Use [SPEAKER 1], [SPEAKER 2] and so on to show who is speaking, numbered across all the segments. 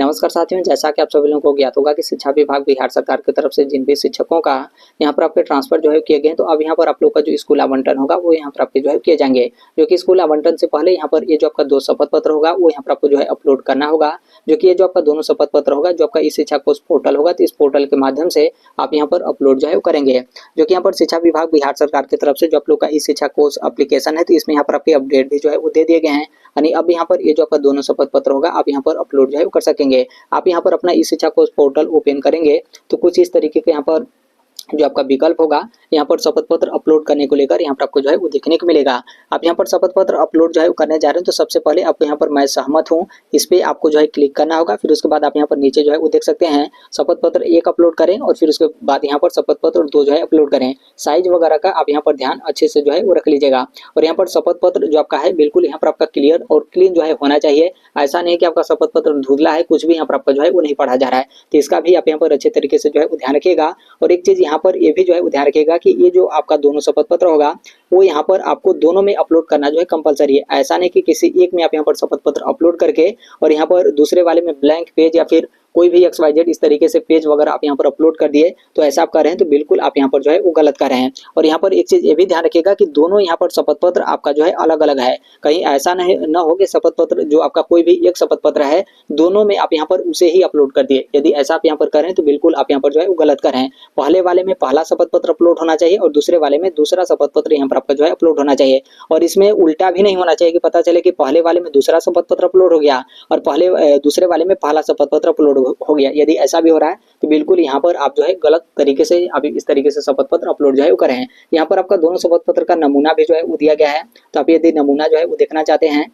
[SPEAKER 1] नमस्कार साथियों, जैसा कि आप सभी लोगों को ज्ञात होगा कि शिक्षा विभाग बिहार सरकार की तरफ से जिन भी शिक्षकों का यहाँ पर आपके ट्रांसफर जो है किए गए हैं, तो अब यहाँ पर आप लोग का जो स्कूल आवंटन होगा वो यहाँ पर आपके जो है किए जाएंगे। जो कि स्कूल आवंटन से पहले यहाँ पर ये जो आपका 2 शपथ पत्र होगा वो यहाँ पर आपको जो है अपलोड करना होगा। जो कि ये जो आपका दोनों शपथ पत्र होगा, जो आपका ई शिक्षा कोष पोर्टल होगा, तो इस पोर्टल के माध्यम से आप यहाँ पर अपलोड जो है करेंगे। जो कि यहाँ पर शिक्षा विभाग बिहार सरकार की तरफ से जो आप लोग का ई शिक्षा कोष एप्लीकेशन है, तो इसमें यहाँ पर आपके अपडेट भी जो है वो दे दिए गए हैं। यानी अब यहाँ पर ये जो आपका दोनों शपथ पत्र होगा आप यहाँ पर अपलोड जो है कर सकेंगे। आप यहाँ पर अपना ई शिक्षा कोष पोर्टल ओपन करेंगे तो कुछ इस तरीके के यहाँ पर जो आपका विकल्प होगा, यहाँ पर शपथ पत्र अपलोड करने को लेकर यहाँ पर आपको जो है वो देखने को मिलेगा। आप यहाँ पर शपथ पत्र अपलोड जो है करने जा रहे हैं, तो सबसे पहले आपको यहाँ पर मैं सहमत हूँ इस पे आपको जो है क्लिक करना होगा। फिर उसके बाद आप यहाँ पर नीचे जो है वो देख सकते हैं शपथ पत्र 1 अपलोड करें और फिर उसके बाद यहाँ पर शपथ पत्र 2 जो है अपलोड करें। साइज वगैरह का आप यहाँ पर ध्यान अच्छे से जो है वो रख लीजिएगा। और यहाँ पर शपथ पत्र जो आपका है बिल्कुल यहाँ पर आपका क्लियर और क्लीन जो है होना चाहिए। ऐसा नहीं कि आपका शपथ पत्र धुंधला है, कुछ भी यहाँ पर आपका जो है वो नहीं पढ़ा जा रहा है। तो इसका भी आप यहाँ पर अच्छे तरीके से जो है ध्यान रखिएगा। और एक चीज यहाँ पर ये भी जो है ध्यान रखिएगा कि ये जो आपका दोनों शपथ पत्र होगा वो यहाँ पर आपको दोनों में अपलोड करना जो है कंपलसरी है। ऐसा नहीं कि किसी एक में आप यहाँ पर शपथ पत्र अपलोड करके और यहाँ पर दूसरे वाले में ब्लैंक पेज या फिर कोई भी XYZ इस तरीके से पेज वगैरह आप यहाँ पर अपलोड कर दिए, तो ऐसा आप कर रहे हैं तो बिल्कुल आप यहाँ पर जो है वो गलत कर रहे हैं। और यहाँ पर एक चीज ये भी ध्यान रखिएगा कि दोनों यहाँ पर शपथ पत्र आपका जो है अलग अलग है। कहीं ऐसा नहीं न हो कि शपथ पत्र जो आपका कोई भी एक शपथ पत्र है दोनों में आप यहाँ पर उसे ही अपलोड कर दिए। यदि ऐसा आप यहाँ पर करें तो बिल्कुल आप यहाँ पर जो है वो गलत कर रहे हैं। पहले वाले में पहला शपथ पत्र अपलोड होना चाहिए और दूसरे वाले में दूसरा शपथ पत्र यहाँ पर आपका जो है अपलोड होना चाहिए। और इसमें उल्टा भी नहीं होना चाहिए कि पता चले कि पहले वाले में दूसरा शपथ पत्र अपलोड हो गया और दूसरे वाले में पहला शपथ पत्र अपलोड हो गया। यदि ऐसा भी हो रहा है तो बिल्कुल यहाँ पर आप जो है गलत तरीके से आप इस तरीके से शपथ पत्र अपलोड जो है वो करें। यहाँ पर आपका दोनों शपथ पत्र का नमूना भी जो है वो दिया गया है, तो आप यदि नमूना जो है वो देखना चाहते हैं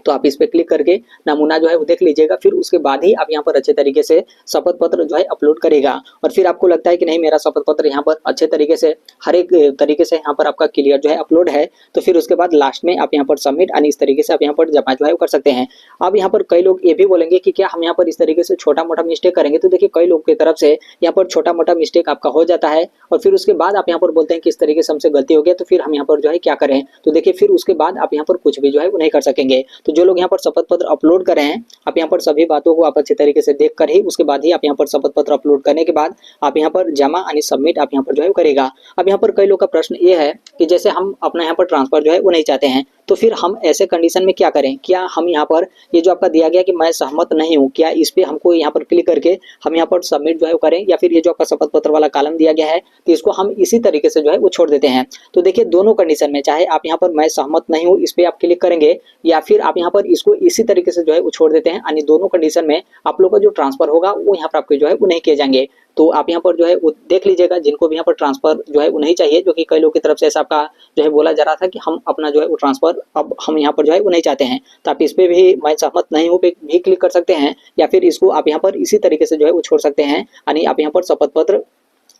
[SPEAKER 1] तो आप इस पे क्लिक करके नमूना जो है वो देख लीजिएगा। फिर उसके बाद ही आप यहाँ पर अच्छे तरीके से शपथ पत्र जो है अपलोड करेगा। और फिर आपको लगता है कि नहीं मेरा शपथ पत्र यहाँ पर अच्छे तरीके से हर एक तरीके से यहाँ पर आपका क्लियर जो है अपलोड है, तो फिर उसके बाद लास्ट में आप यहाँ पर सबमिट यानी इस तरीके से आप यहाँ पर जमा जो है वो कर सकते हैं। अब यहाँ पर कई लोग ये भी बोलेंगे कि क्या हम यहाँ पर इस तरीके से छोटा मोटा मिस्टेक करेंगे, तो देखिए कई लोग की तरफ से यहाँ पर छोटा मोटा मिस्टेक आपका हो जाता है और फिर उसके बाद आप यहाँ पर बोलते हैं कि इस तरीके से हमसे गलती हो गया, तो फिर हम यहाँ पर जो है क्या करें। तो देखिए फिर उसके बाद आप यहाँ पर कुछ भी जो है वो नहीं कर सकेंगे। तो जो लोग यहाँ पर शपथ पत्र अपलोड कर रहे हैं, आप यहाँ पर सभी बातों को आप अच्छे तरीके से देख कर ही उसके बाद ही आप यहाँ पर शपथ पत्र अपलोड करने के बाद आप यहाँ पर जमा यानी सबमिट आप यहाँ पर जो है करेगा। अब यहाँ पर कई लोग का प्रश्न ये है कि जैसे हम अपना यहाँ पर ट्रांसफर जो है वो नहीं चाहते हैं, तो फिर हम ऐसे कंडीशन में क्या करें। क्या हम यहाँ पर ये जो आपका दिया गया कि मैं सहमत नहीं हूँ, क्या इस पे हमको यहाँ पर क्लिक करके हम यहाँ पर सबमिट जो है करें, या फिर ये जो आपका शपथ पत्र वाला कॉलम दिया गया है तो इसको हम इसी तरीके से जो है वो छोड़ देते हैं। तो देखिए दोनों कंडीशन में चाहे आप यहाँ पर मैं सहमत नहीं हूँ इस पे आप क्लिक करेंगे या फिर आप यहाँ पर इसको इसी तरीके से जो है वो छोड़ देते हैं, यानी दोनों कंडीशन में आप लोग का जो ट्रांसफर होगा वो यहाँ पर आपके जो है वो नहीं किए जाएंगे। तो आप यहाँ पर जो है वो देख लीजिएगा जिनको भी यहाँ पर ट्रांसफर जो है वो नहीं चाहिए, जो कि कई लोग की तरफ से ऐसा आपका जो है बोला जा रहा था कि हम अपना जो है वो ट्रांसफर अब हम यहाँ पर जो है वो नहीं चाहते हैं, तो आप इस पे भी मैं सहमत नहीं हूँ पे भी क्लिक कर सकते हैं या फिर इसको आप यहाँ पर इसी तरीके से जो है वो छोड़ सकते हैं। यानी आप यहाँ पर शपथ पत्र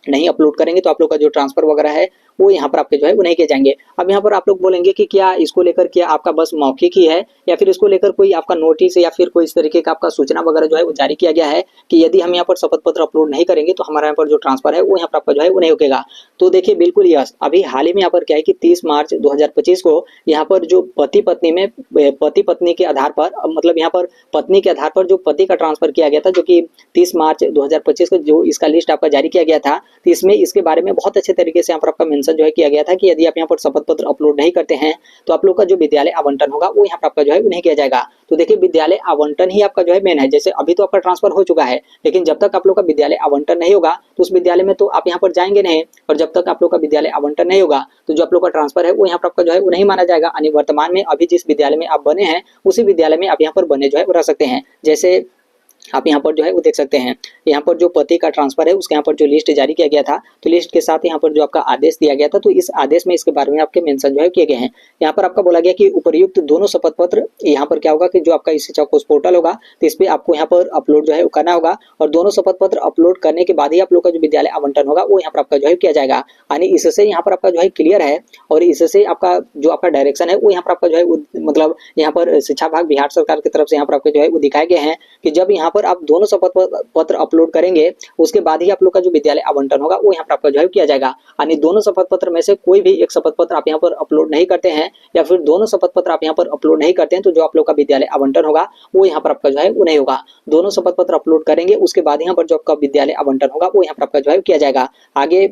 [SPEAKER 1] नहीं अपलोड करेंगे तो आप लोग का जो ट्रांसफर वगैरह है वो यहाँ पर आपके जो है वो नहीं किए जाएंगे। अब यहाँ पर आप लोग बोलेंगे कि क्या इसको लेकर क्या आपका बस मौखिक ही है या फिर इसको लेकर कोई आपका नोटिस या फिर कोई इस तरीके का आपका सूचना वगैरह जो है वो जारी किया गया है कि यदि हम यहाँ पर शपथ पत्र अपलोड नहीं करेंगे तो हमारा यहाँ पर जो ट्रांसफर है वो यहाँ पर आपका जो है वो नहीं होगा। तो देखिए बिल्कुल यस, अभी हाल ही में यहाँ पर क्या है कि 30 मार्च 2025 को यहाँ पर जो पति पत्नी के आधार पर मतलब यहाँ पर पत्नी के आधार पर जो पति का ट्रांसफर किया गया था, जो कि 30 मार्च 2025 को जो इसका लिस्ट आपका जारी किया गया था, तो इसमें इसके बारे में बहुत अच्छे तरीके से यहाँ पर आपका मेंशन जो है किया गया था कि यदि आप यहाँ पर शपथ पत्र अपलोड नहीं करते हैं तो आप लोग का जो विद्यालय आवंटन होगा वो यहाँ पर आपका जो है नहीं किया जाएगा। तो देखिए विद्यालय आवंटन ही आपका जो है मेन है। जैसे अभी तो आपका ट्रांसफर हो चुका है, लेकिन जब तक आप लोग का विद्यालय आवंटन नहीं होगा तो उस विद्यालय में तो आप यहाँ पर जाएंगे नहीं, और जब तक आप लोग का विद्यालय आवंटन नहीं होगा तो जो आप लोग का ट्रांसफर है वो यहाँ पर आपका जो है वो नहीं माना जाएगा। यानी वर्तमान में अभी जिस विद्यालय में आप बने हैं उसी विद्यालय में आप यहाँ पर बने जो है रह सकते हैं। जैसे आप यहाँ पर जो है वो देख सकते हैं यहाँ पर जो पति का ट्रांसफर है उसके यहाँ पर जो लिस्ट जारी किया गया था, तो लिस्ट के साथ यहाँ पर जो आपका आदेश दिया गया था, तो इस आदेश में इसके बारे में आपके मेंशन जो है किए गए हैं। यहाँ पर आपका बोला गया कि उपयुक्त दोनों शपथ पत्र यहाँ पर क्या होगा कि जो आपका ई शिक्षा कोष पोर्टल होगा तो इस पे आपको यहाँ पर अपलोड जो है करना होगा और दोनों शपथ पत्र अपलोड करने के बाद ही आप लोग का जो विद्यालय आवंटन होगा वो यहाँ पर आपका जो है किया जाएगा। यानी इससे यहाँ पर आपका जो है क्लियर है और इससे आपका जो आपका डायरेक्शन है वो यहाँ पर आपका जो है मतलब यहाँ पर शिक्षा विभाग बिहार सरकार की तरफ से यहाँ पर आपके जो है वो दिखाए गए हैं कि जब यहाँ पर आप दोनों शपथ पत्र अपलोड करेंगे, उसके बाद ही आप लोग का जो विद्यालय आवंटन होगा वो यहाँ पर आपका जो है किया जाएगा। यानी दोनों शपथ पत्र में से कोई भी एक शपथ पत्र आप यहाँ पर अपलोड नहीं करते हैं या फिर दोनों शपथ पत्र आप यहाँ पर अपलोड नहीं करते हैं, तो जो आप लोग का विद्यालय आवंटन होगा वो यहाँ पर आपका जो है वो नहीं होगा। दोनों शपथ पत्र अपलोड करेंगे, उसके बाद यहाँ पर जो आपका विद्यालय आवंटन होगा वो यहाँ पर आपका जो है किया जाएगा। आगे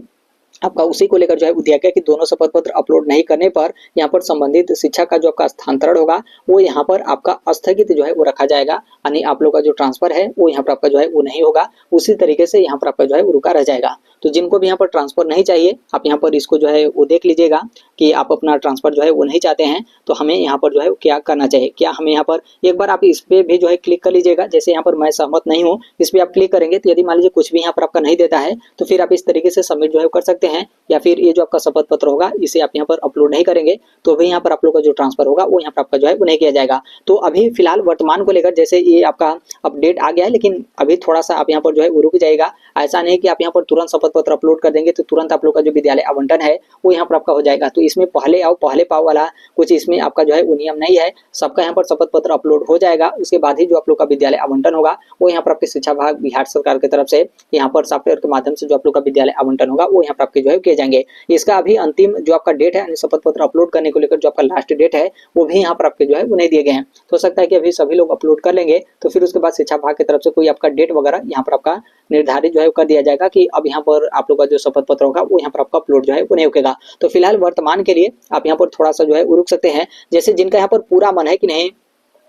[SPEAKER 1] आपका उसी को लेकर जो है दिया गया कि दोनों शपथ पत्र अपलोड नहीं करने पर यहाँ पर संबंधित शिक्षा का जो आपका स्थानांतरण होगा वो यहाँ पर आपका स्थगित जो है वो रखा जाएगा। यानी आप लोग का जो ट्रांसफर है वो यहाँ पर आपका जो है वो नहीं होगा, उसी तरीके से यहाँ पर आपका जो है वो रुका रह जाएगा। तो जिनको भी यहाँ पर ट्रांसफर नहीं चाहिए, आप यहाँ पर इसको जो है वो देख लीजिएगा कि आप अपना ट्रांसफर जो है वो नहीं चाहते हैं, तो हमें यहाँ पर जो है क्या करना चाहिए। क्या हमें यहाँ पर एक बार आप इस पे भी जो है क्लिक कर लीजिएगा, जैसे यहाँ पर मैं सहमत नहीं हूँ इस पर आप क्लिक करेंगे तो यदि मान लीजिए कुछ भी यहाँ पर आपका नहीं देता है तो फिर आप इस तरीके से सबमिट जो है कर सकते हैं, या फिर ये जो आपका शपथ पत्र होगा इसे आप यहाँ पर अपलोड नहीं करेंगे तो भी यहाँ पर आप लोग का जो ट्रांसफर होगा वो यहाँ पर आपका जो है वो नहीं किया जाएगा। तो अभी फिलहाल वर्तमान को लेकर जैसे ये आपका अपडेट आ गया है, लेकिन अभी थोड़ा सा आप यहाँ पर जो है वो रुक जाएगा। ऐसा नहीं कि आप यहाँ पर तुरंत शपथ पत्र अपलोड कर देंगे तो तुरंत आप लोग का जो विद्यालय आवंटन है वो यहाँ पर आपका हो जाएगा। तो इसमें पहले आओ पहले पाओ वाला कुछ इसमें आपका जो है वो नियम नहीं है, सबका यहाँ पर शपथ पत्र अपलोड हो जाएगा, उसके बाद ही जो आप लोग का विद्यालय आवंटन होगा वो यहाँ पर आपके शिक्षा विभाग बिहार सरकार की तरफ से यहाँ पर सॉफ्टवेयर के माध्यम से जो आप लोग का विद्यालय आवंटन होगा वो यहाँ पर आपके जो है किए जाएंगे। इसका अभी अंतिम जो आपका डेट है शपथ पत्र अपलोड करने को लेकर जो आपका लास्ट डेट है वो भी यहाँ पर आपके जो है वो नहीं दिए गए हैं। तो हो सकता है कि अभी सभी लोग अपलोड कर लेंगे तो फिर उसके बाद शिक्षा विभाग की तरफ से कोई आपका डेट वगैरह यहाँ पर आपका निर्धारित जो है कर दिया जाएगा कि अब यहाँ पर आप लोग का जो शपथ पत्र होगा वो यहाँ पर आपका अपलोड जो है वो नहीं होगा। तो फिलहाल वर्तमान के लिए आप यहाँ पर थोड़ा सा जो है रुक सकते हैं। जैसे जिनका यहाँ पर पूरा मन है कि नहीं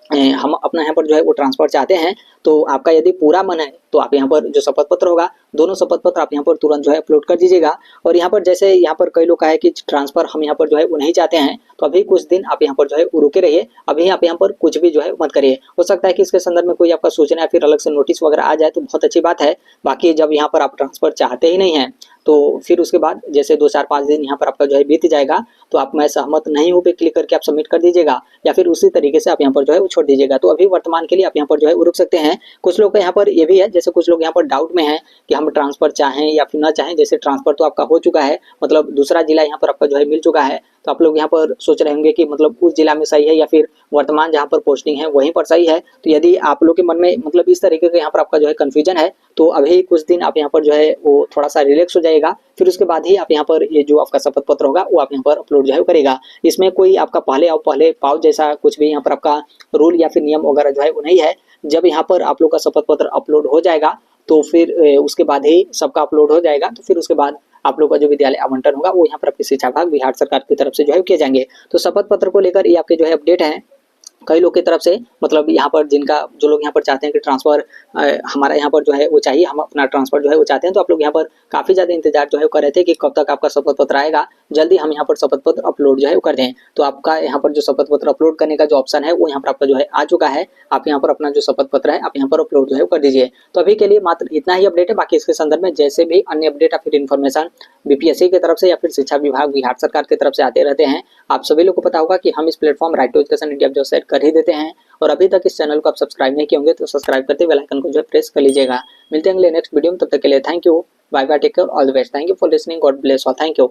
[SPEAKER 1] हम अपना यहाँ पर जो है वो ट्रांसफर चाहते हैं, तो आपका यदि पूरा मन है तो आप यहाँ पर जो शपथ पत्र होगा दोनों शपथ पत्र आप यहाँ पर तुरंत जो है अपलोड कर दीजिएगा। और यहाँ पर जैसे यहाँ पर कई लोग का है कि ट्रांसफर हम यहाँ पर जो है वो नहीं चाहते हैं, तो अभी कुछ दिन आप यहाँ पर जो है रुके रहिए, अभी आप यहाँ पर कुछ भी जो है मत करिए। हो सकता है कि इसके संदर्भ में कोई आपका सूचना या फिर अलग से नोटिस वगैरह आ जाए तो बहुत अच्छी बात है। बाकी जब यहाँ पर आप ट्रांसफर चाहते ही नहीं है तो फिर उसके बाद जैसे 2-4-5 दिन यहाँ पर आपका जो है बीत जाएगा तो आप मैं सहमत नहीं हूँ पे क्लिक करके आप सबमिट कर दीजिएगा, या फिर उसी तरीके से आप यहाँ पर जो है वो छोड़ दीजिएगा। तो अभी वर्तमान के लिए आप यहाँ पर जो है रुक सकते हैं। कुछ लोग का यहाँ पर ये भी है, जैसे कुछ लोग यहाँ पर डाउट में है कि हम ट्रांसफर चाहें या फिर ना चाहें। जैसे ट्रांसफर तो आपका हो चुका है, मतलब दूसरा जिला यहाँ पर आपका जो है मिल चुका है, तो आप लोग यहाँ पर सोच रहे होंगे कि मतलब उस जिला में सही है या फिर वर्तमान जहाँ पर पोस्टिंग है वहीं पर सही है। तो यदि आप लोग के मन में मतलब इस तरीके का यहाँ पर आपका जो है कंफ्यूजन है तो अभी कुछ दिन आप यहाँ पर जो है वो थोड़ा सा रिलैक्स हो जाएगा, फिर उसके बाद ही आप यहाँ पर ये जो आपका शपथ पत्र होगा वो आप यहाँ पर अपलोड जो है करेगा। इसमें कोई आपका पहले आओ पहले पाओ जैसा कुछ भी यहाँ पर आपका रूल या फिर नियम वगैरह जो है वो नहीं है। जब यहाँ पर आप लोग का शपथ पत्र अपलोड हो जाएगा तो फिर उसके बाद ही सबका अपलोड हो जाएगा, तो फिर उसके बाद आप लोग का जो विद्यालय आवंटन होगा वो यहाँ पर आपकी शिक्षा विभाग बिहार सरकार की तरफ से जो है किए जाएंगे। तो शपथ पत्र को लेकर ये आपके जो है अपडेट है कई लोग की तरफ से, मतलब यहाँ पर जिनका जो लोग यहाँ पर चाहते हैं कि ट्रांसफर हमारा यहाँ पर जो है वो चाहिए, हम अपना ट्रांसफर जो है वो चाहते हैं, तो आप लोग यहाँ पर काफ़ी ज़्यादा इंतजार जो है वो कर रहे थे कि कब तक आपका शपथ पत्र आएगा, जल्दी हम यहाँ पर शपथ पत्र अपलोड जो है वो कर दें। तो आपका यहाँ पर जो शपथ पत्र अपलोड करने का जो ऑप्शन है वो यहाँ पर आपका जो है आ चुका है। आप यहाँ पर अपना जो शपथ पत्र है आप यहाँ पर अपलोड जो है वो कर दीजिए। तो अभी के लिए मात्र इतना ही अपडेट है। बाकी इसके संदर्भ में जैसे भी अन्य अपडेट या फिर इन्फॉर्मेशन बीपीएससी की तरफ से या फिर शिक्षा विभाग बिहार सरकार की तरफ से आते रहते हैं, आप सभी लोग को पता होगा कि हम इस platform right to education India जो सेट कर ही देते हैं। और अभी तक इस चैनल को आप सब्सक्राइब नहीं किए होंगे तो सब्सक्राइब करते बेल आइकन को जो है प्रेस कर लीजिएगा। मिलते हैं अगले नेक्स्ट वीडियो में, तब तक के लिए thank you, bye bye, take care, all the best, thank you for listening, God bless all, thank you.